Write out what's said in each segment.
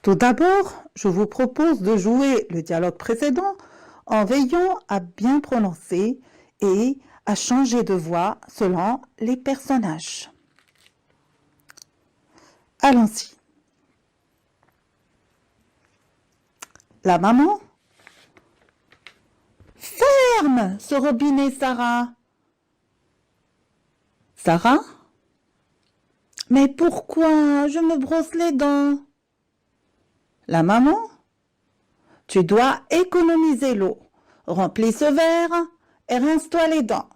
Tout d'abord, je vous propose de jouer le dialogue précédent en veillant à bien prononcer et à changer de voix selon les personnages. Allons-y. La maman. Ferme ce robinet, Sarah. Sarah? Mais pourquoi? Je me brosse les dents. La maman? Tu dois économiser l'eau. Remplis ce verre et rince-toi les dents.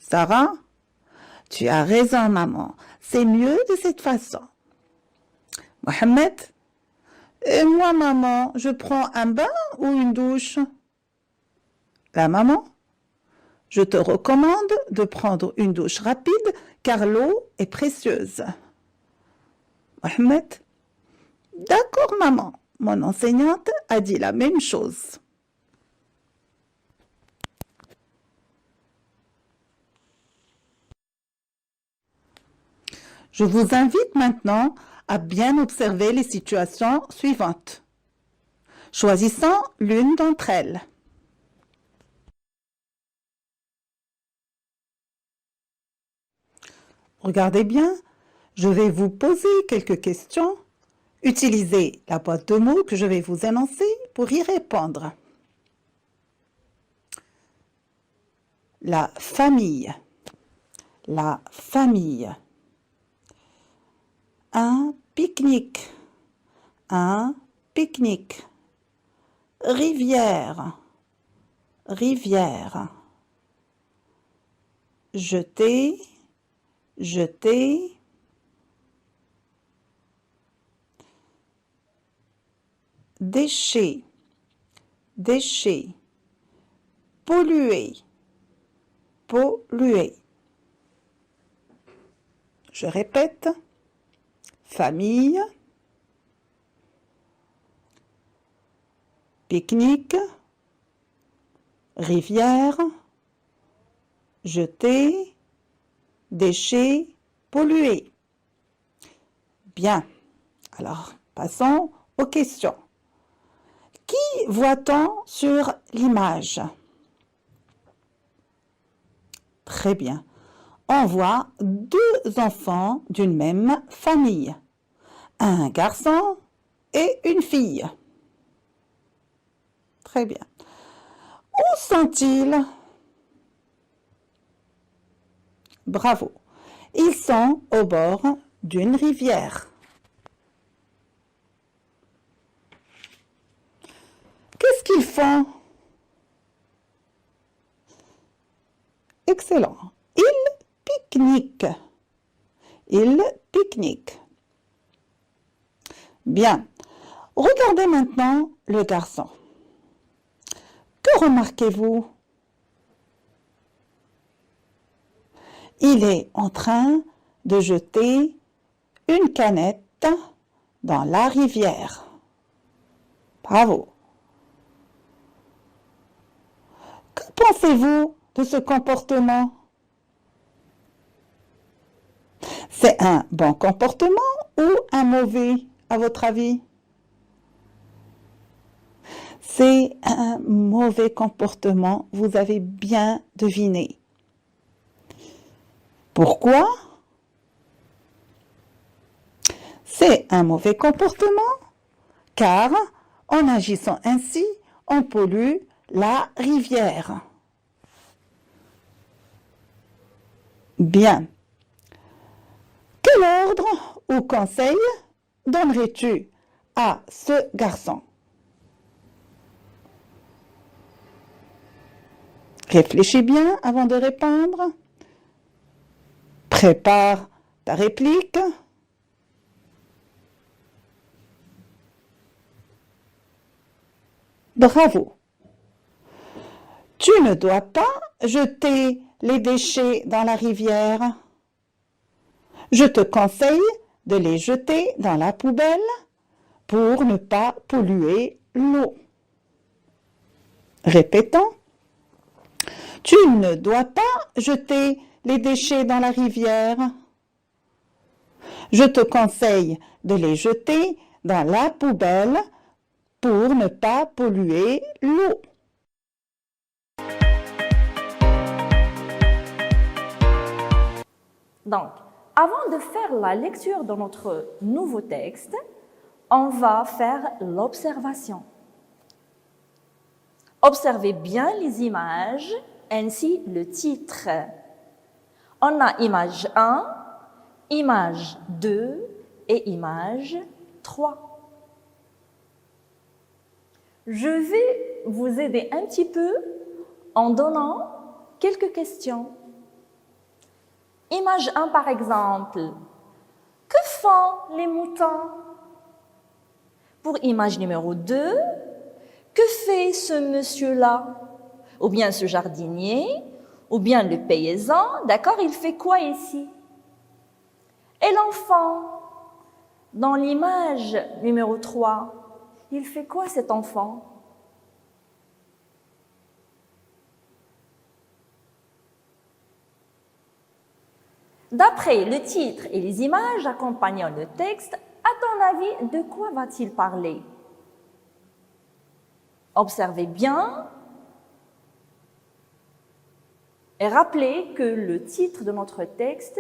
Sarah? Tu as raison, maman. C'est mieux de cette façon. Mohamed? Et moi, maman, je prends un bain ou une douche? La maman? Je te recommande de prendre une douche rapide car l'eau est précieuse. Mohamed? D'accord, maman. Mon enseignante a dit la même chose. Je vous invite maintenant à bien observer les situations suivantes. Choisissons l'une d'entre elles. Regardez bien, je vais vous poser quelques questions. Utilisez la boîte de mots que je vais vous énoncer pour y répondre. La famille. La famille. Un pique-nique. Un pique-nique. Rivière. Rivière. Jeter. Jeter. Déchets. Déchets. Polluer. Polluer. Je répète. Famille. Pique-nique. Rivière. Jeter. Déchets. Polluer. Bien. Alors, passons aux questions. Qui voit-on sur l'image? Très bien. On voit deux enfants d'une même famille. Un garçon et une fille. Très bien. Où sont-ils? Bravo. Ils sont au bord d'une rivière. Qu'est-ce qu'ils font? Excellent. Ils pique-niquent. Ils pique-niquent. Bien. Regardez maintenant le garçon. Que remarquez-vous? Il est en train de jeter une canette dans la rivière. Bravo. Que pensez-vous de ce comportement? C'est un bon comportement ou un mauvais, à votre avis? C'est un mauvais comportement, vous avez bien deviné. Pourquoi? C'est un mauvais comportement car en agissant ainsi, on pollue la rivière. Bien. Quel ordre ou conseil donnerais-tu à ce garçon? Réfléchis bien avant de répondre. Prépare ta réplique. Bravo. Tu ne dois pas jeter les déchets dans la rivière. Je te conseille de les jeter dans la poubelle pour ne pas polluer l'eau. Répétons. Tu ne dois pas jeter les déchets dans la rivière. Je te conseille de les jeter dans la poubelle pour ne pas polluer l'eau. Donc, avant de faire la lecture de notre nouveau texte, on va faire l'observation. Observez bien les images, ainsi le titre. On a image 1, image 2 et image 3. Je vais vous aider un petit peu en donnant quelques questions. Image 1 par exemple. Que font les moutons? Pour image numéro 2, que fait ce monsieur-là? Ou bien ce jardinier, ou bien le paysan, d'accord? Il fait quoi ici? Et l'enfant? Dans l'image numéro 3, il fait quoi cet enfant? D'après le titre et les images accompagnant le texte, à ton avis, de quoi va-t-il parler? Observez bien et rappelez que le titre de notre texte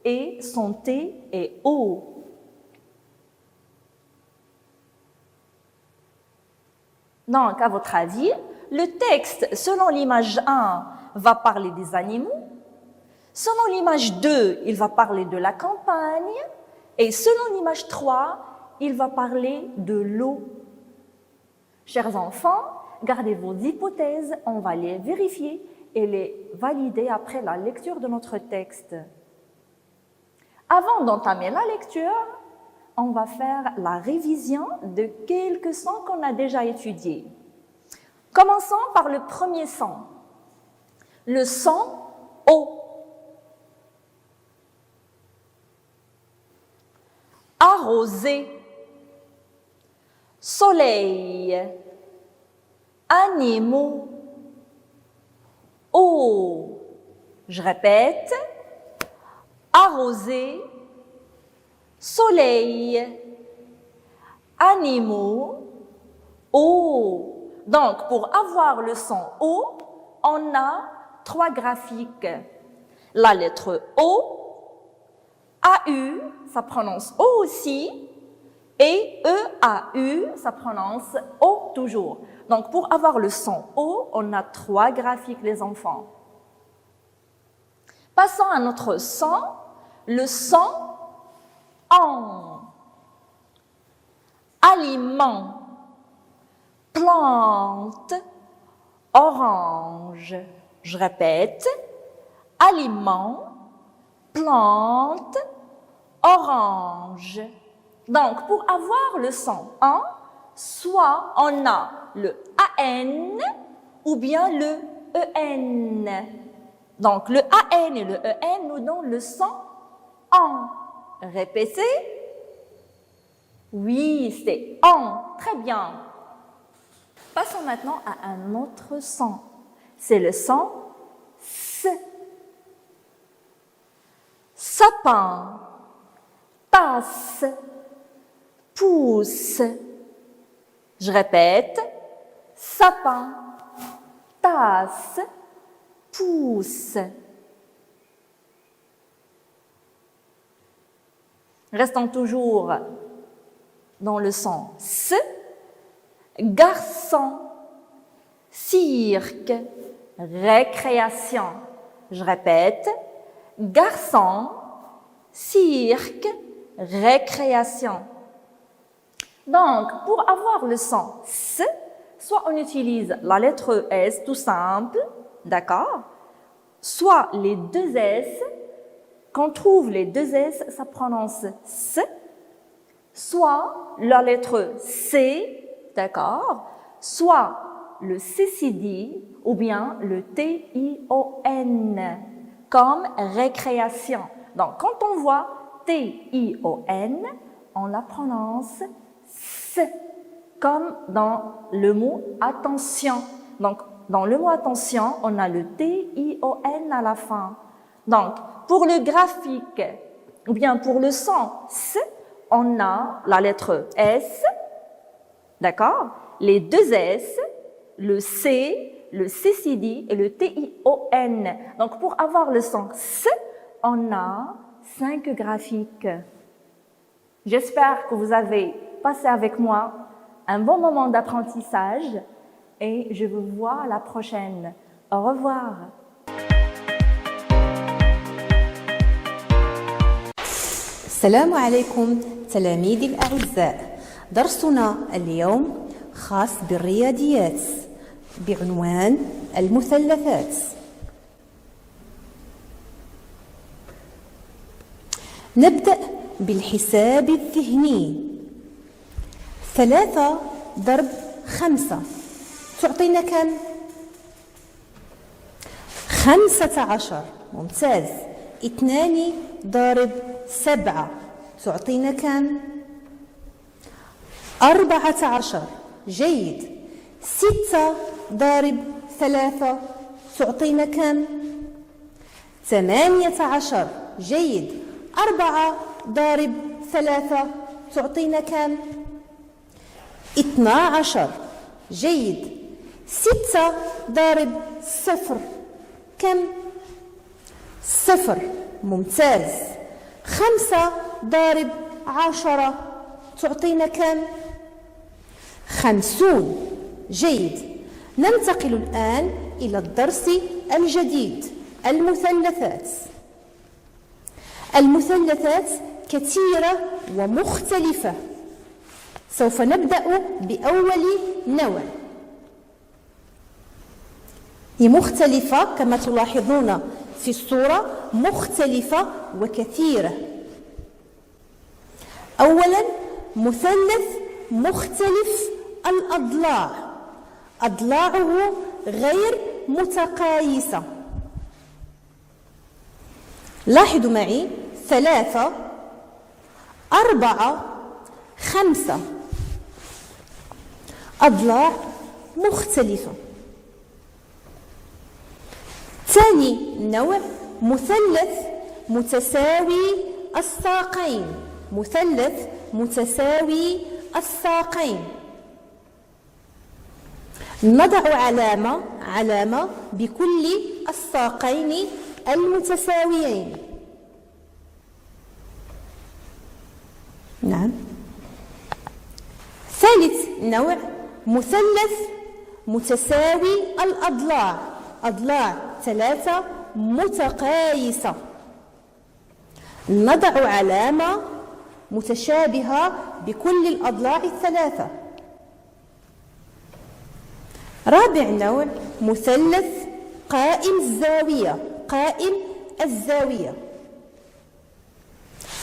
est son T et O. Donc, à votre avis, le texte, selon l'image 1, va parler des animaux. Selon l'image 2, il va parler de la campagne. Et selon l'image 3, il va parler de l'eau. Chers enfants, gardez vos hypothèses, on va les vérifier et les valider après la lecture de notre texte. Avant d'entamer la lecture, on va faire la révision de quelques sons qu'on a déjà étudiés. Commençons par le premier son, le son O. Arroser, soleil, animaux, eau. Je répète, arroser, soleil, animaux, eau. Donc, pour avoir le son O, on a 3 graphiques. La lettre O, AU, ça prononce O aussi, et EAU, ça prononce O toujours. Donc, pour avoir le son O, on a 3 graphiques, les enfants. Passons à notre son, le son ON. Aliment, plante, orange. Je répète, aliment, plante, orange. Donc, pour avoir le son en, soit on a le AN ou bien le EN. Donc, le AN et le EN nous donnent le son en. Répétez. Oui, c'est en. Très bien. Passons maintenant à un autre son. C'est le son S. Sapin, tasse, pousse. Je répète, sapin, tasse, pousse. Restons toujours dans le son S. Garçon, cirque, récréation. Je répète, garçon, cirque, récréation. Donc, pour avoir le son S, soit on utilise la lettre S tout simple, d'accord? Soit les 2 S, quand on trouve les 2 S, ça prononce S, soit la lettre C, d'accord? Soit le CCD ou bien le TION, comme récréation. Donc, quand on voit TION, on la prononce S, comme dans le mot attention. Donc, dans le mot attention, on a le TION à la fin. Donc, pour le graphique, ou bien pour le son S, on a la lettre S, d'accord? Les deux S, le C, le CCD et le TION. Donc, pour avoir le son S, on a 5 graphiques. J'espère que vous avez passé avec moi un bon moment d'apprentissage et je vous vois à la prochaine. Au revoir. السلام عليكم تلاميذي الأعزاء. درسنا اليوم خاص بالرياضيات بعنوان المثلثات. نبدأ بالحساب الذهني. 3 ضرب 5 تعطينا كم؟ 15. ممتاز. 2 ضارب 7 تعطينا كم؟ 14. جيد. 6 ضارب 3 تعطينا كم؟ 18. جيد. 4 ضارب 3 تعطينا كم؟ 12. جيد. 6 ضارب 0 كم؟ 0. ممتاز. 5 ضارب 10 تعطينا كم؟ 50. جيد. ننتقل الآن إلى الدرس الجديد المثلثات. المثلثات كثيرة ومختلفة. سوف نبدأ بأول نوع. هي مختلفة كما تلاحظون في الصورة، مختلفة وكثيرة. أولا مثلث مختلف الأضلاع، أضلاعه غير متقايسة. لاحظوا معي 3 4 5 أضلاع مختلفة. ثاني نوع مثلث متساوي الساقين. مثلث متساوي الساقين. نضع علامة بكل الساقين المتساويين. نعم. ثالث نوع مثلث متساوي الأضلاع. أضلاع 3 متقايسة. نضع علامة متشابهة بكل الأضلاع 3. رابع نوع مثلث قائم الزاوية. قائم الزاوية.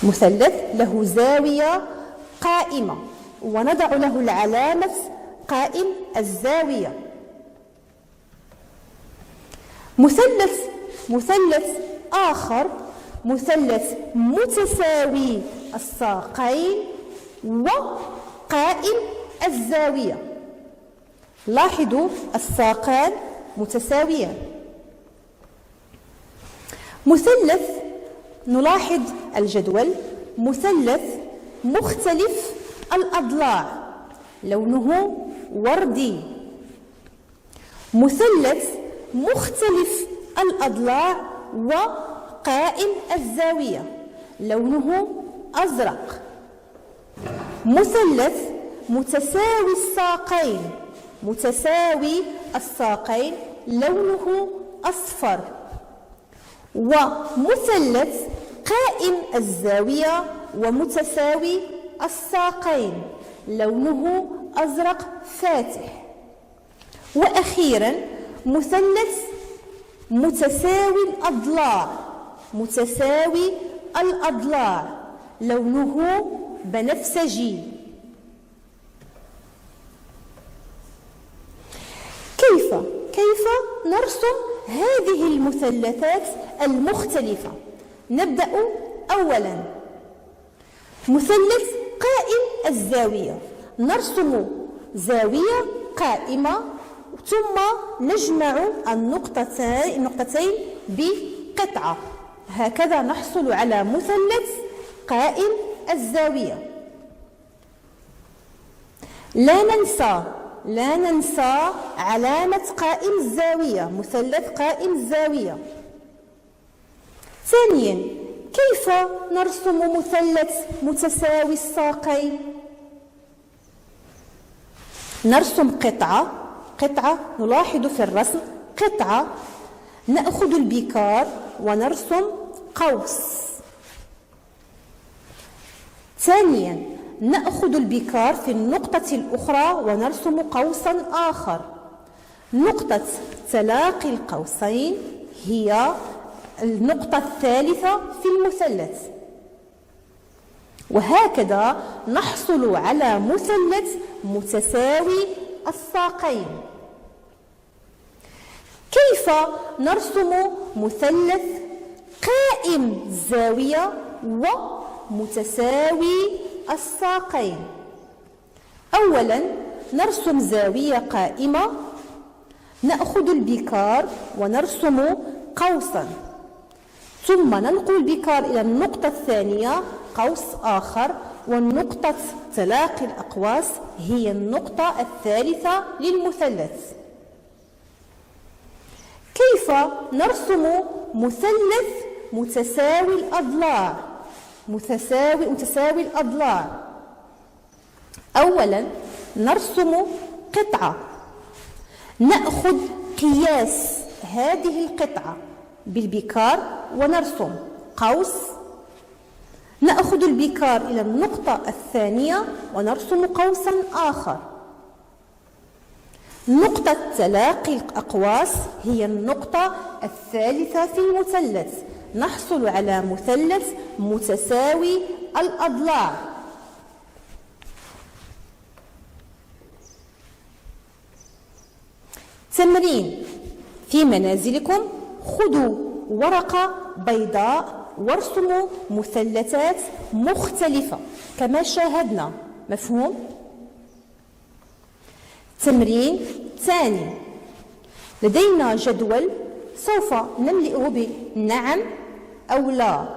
مثلث له زاوية قائمة ونضع له العلامة قائم الزاوية. مثلث آخر مثلث متساوي الساقين وقائم الزاوية. لاحظوا الساقان متساويان. مثلث نلاحظ الجدول. مثلث مختلف الأضلاع لونه وردي. مثلث مختلف الأضلاع وقائم الزاوية لونه أزرق. مثلث متساوي الساقين. متساوي الساقين لونه أصفر. ومثلث قائم الزاوية ومتساوي الساقين لونه أزرق فاتح. وأخيرا مثلث متساوي الأضلاع. متساوي الأضلاع لونه بنفسجي. كيف نرسم هذه المثلثات المختلفة؟ نبدأ أولا مثلث قائم الزاوية. نرسم زاوية قائمة ثم نجمع النقطتين بقطعة. هكذا نحصل على مثلث قائم الزاوية. لا ننسى علامة قائم الزاوية، مثلث قائم الزاوية. ثانيا، كيف نرسم مثلث متساوي الساقين؟ نرسم قطعة نلاحظ في الرسم قطعة، نأخذ البيكار ونرسم قوس. ثانيا، نأخذ البيكار في النقطة الأخرى ونرسم قوسا آخر. نقطة تلاقي القوسين هي النقطة الثالثة في المثلث، وهكذا نحصل على مثلث متساوي الساقين. كيف نرسم مثلث قائم الزاوية ومتساوي الساقين؟ أولا نرسم زاوية قائمة، نأخذ البيكار ونرسم قوسا، ثم ننقل البيكار إلى النقطة الثانية قوس آخر، والنقطة تلاقي الأقواس هي النقطة الثالثة للمثلث. كيف نرسم مثلث متساوي الأضلاع؟ متساوي الأضلاع. أولا نرسم قطعة، نأخذ قياس هذه القطعة بالبيكار ونرسم قوس، نأخذ البيكار إلى النقطة الثانية ونرسم قوسا آخر. نقطة تلاقي الأقواس هي النقطة الثالثة في المثلث، نحصل على مثلث متساوي الأضلاع. تمرين: في منازلكم خذوا ورقة بيضاء وارسموا مثلثات مختلفة كما شاهدنا. مفهوم؟ تمرين ثاني: لدينا جدول سوف نملئه بنعم أو لا،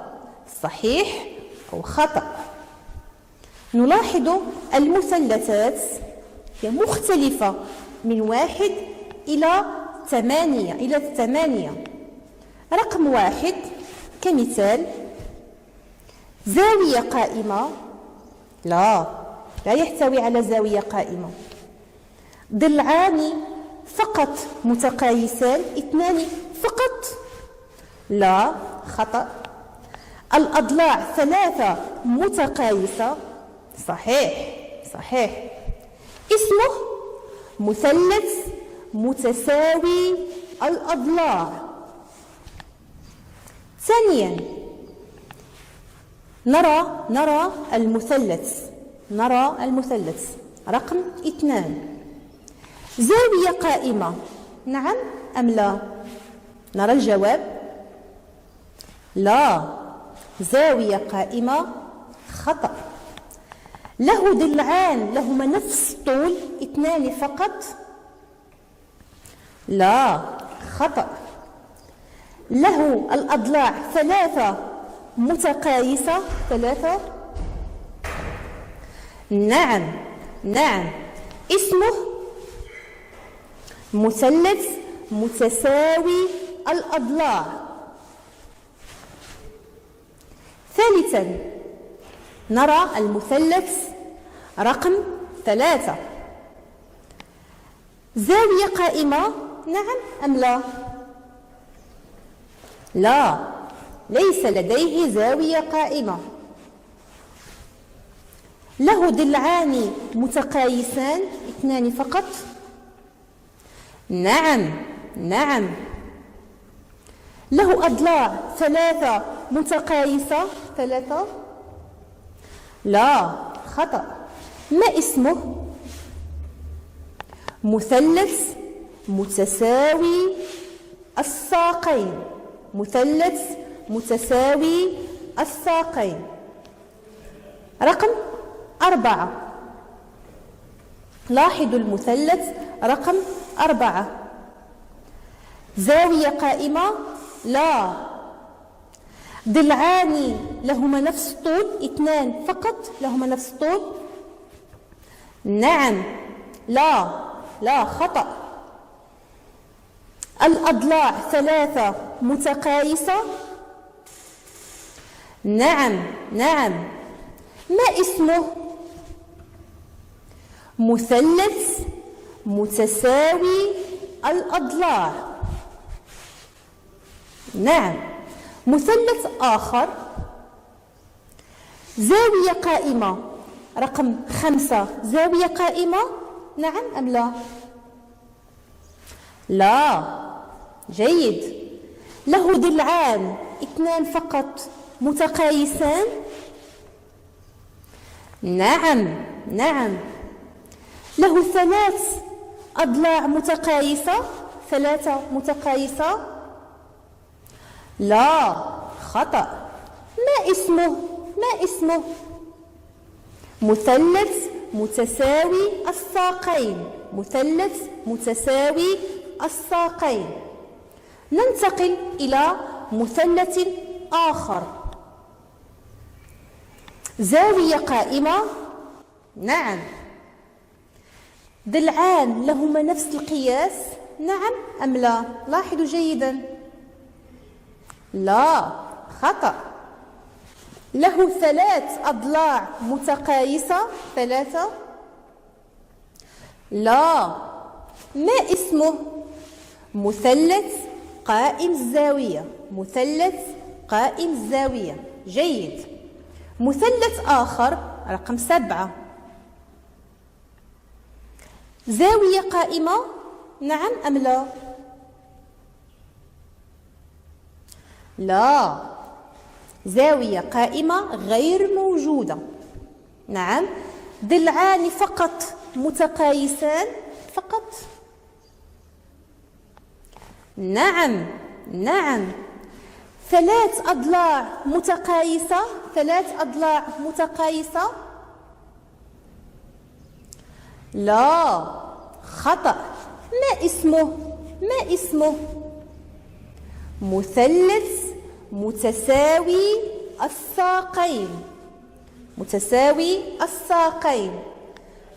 صحيح أو خطأ. نلاحظ المثلثات هي مختلفة من 1 إلى 8. رقم 1 كمثال: زاوية قائمة، لا يحتوي على زاوية قائمة. ضلعان فقط متقايسان، 2 فقط، لا، خطأ. الأضلاع 3 متقايسة، صحيح. اسمه مثلث متساوي الأضلاع. ثانيا نرى المثلث. رقم 2: زاوية قائمة، نعم أم لا؟ نرى الجواب: لا، زاوية قائمة، خطأ. له ضلعان لهما نفس الطول، 2 فقط، لا، خطأ. له الأضلاع 3 متقايسة، 3، نعم. اسمه مثلث متساوي الأضلاع. ثالثا نرى المثلث رقم 3: زاوية قائمة، نعم أم لا؟ لا، ليس لديه زاوية قائمة. له ضلعان متقايسان، 2 فقط، نعم. له أضلاع 3 متقايسة، 3، لا، خطأ. ما اسمه؟ مثلث متساوي الساقين. رقم 4. لاحظوا المثلث رقم 4: زاوية قائمة، لا. ضلعان لهما نفس الطول، 2 فقط لهما نفس الطول، نعم. لا خطأ. الأضلاع 3 متقايسة. نعم. ما اسمه؟ مثلث متساوي الأضلاع. نعم. مثلث آخر، زاوية قائمة رقم 5 زاوية قائمة. نعم أم لا؟ لا. جيد. له ضلعان 2 فقط متقايسان. نعم. له 3 أضلاع متقايسة. 3 متقايسة. لا خطأ. ما اسمه؟ مثلث متساوي الساقين. مثلث متساوي الساقين. ننتقل إلى مثلث آخر، زاوية قائمة. نعم. ضلعان لهما نفس القياس. نعم أم لا؟ لاحظوا جيدا. لا خطأ. له 3 أضلاع متقايسة. 3. لا. ما اسمه؟ مثلث قائم الزاوية. مثلث قائم الزاوية. جيد. مثلث آخر رقم 7، زاوية قائمة. نعم أم لا؟ لا، زاوية قائمة غير موجودة. نعم. ضلعان فقط متقايسان فقط. نعم. 3 أضلاع متقايسة. 3 أضلاع متقايسة. لا خطأ. ما اسمه؟ مثلث متساوي الساقين. متساوي الساقين.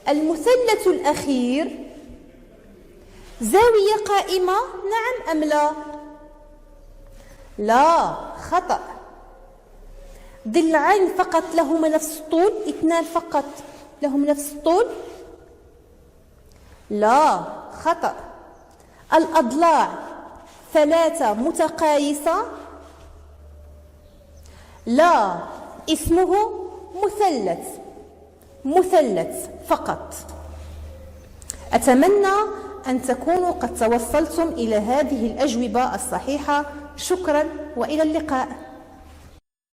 المثلث الأخير زاوية قائمة. نعم أم لا؟ لا خطأ. ضلعين فقط لهما نفس الطول. 2 فقط لهم نفس الطول. لا خطأ. الأضلاع 3 متقايسة. لا، اسمه مثلث فقط. أتمنى أن تكونوا قد توصلتم إلى هذه الأجوبة الصحيحة. شكرا وإلى اللقاء.